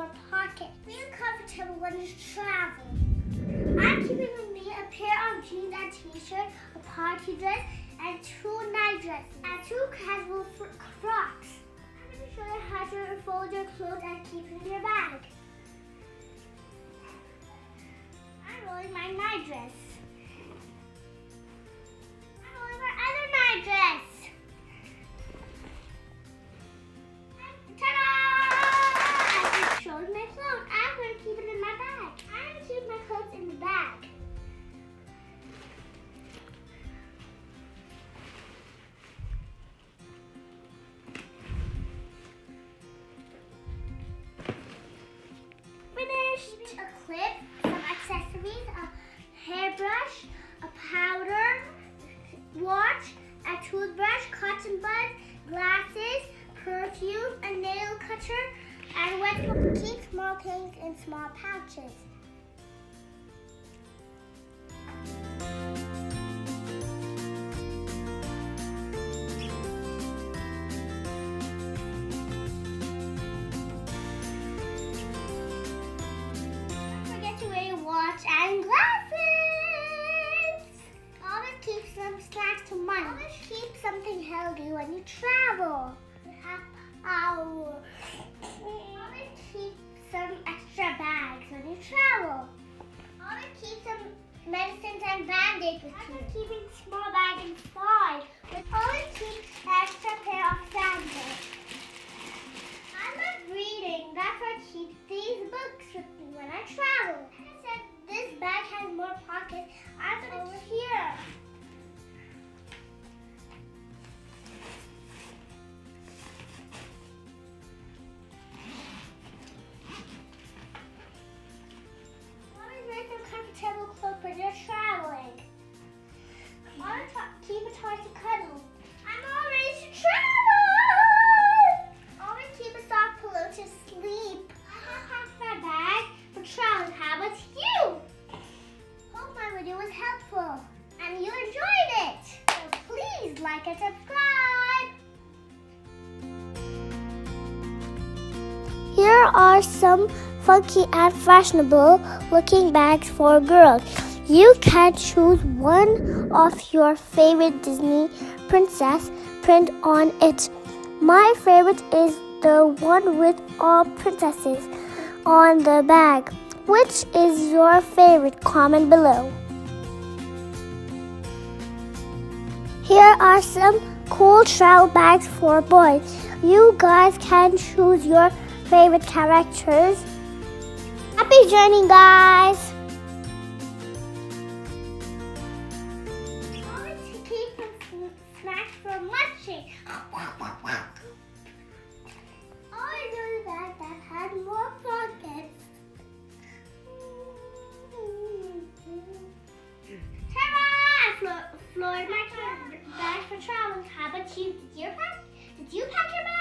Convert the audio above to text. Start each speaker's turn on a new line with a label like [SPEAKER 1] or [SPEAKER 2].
[SPEAKER 1] more pockets. Feel comfortable when you travel. I'm keeping with me a pair of jeans and t-shirt, a party dress, and 2 night dresses, and 2 casual frocks. I'm going to show you how to fold your clothes and keep it in your bag. I'm rolling my night dress. I'm rolling my other night dress. Ta-da! I'm just showing my clothes. I'm going to keep it in my bag. I'm going to keep my clothes in the bag. Finished. A clip, some accessories, a hairbrush, a powder, watch, a toothbrush, cotton buds, glasses, perfume, a nail cutter, and wet. Keep small things in small pouches. Don't forget to wear your watch and glasses. Always keep some snacks to munch. Always keep something healthy when you travel. Always keep some extra bags when you travel. Always keep some medicines and band-aids with you. I'm keeping small bag inside, but always keep an extra pair of sandals. I love reading. That's why I keep these books with me when I travel. And I said this bag has more pockets. I'm going to here. Comfortable clothes when you're traveling. Keep a toy to cuddle. I'm all ready to travel. Always keep a soft pillow to sleep. I have my bag for traveling. How about you? Hope my video was helpful and you enjoyed it. So please like and subscribe. Here are some funky and fashionable looking bags for girls. You can choose one of your favorite Disney princess print on it. My favorite is the one with all princesses on the bag. Which is your favorite? Comment below. Here are some cool travel bags for boys. You guys can choose your favorite characters. Happy journey, guys! Always keep some snacks for munching. Always do that has more pockets. Ta-da! I floored my bag for travel. How about you? Did you pack your bag?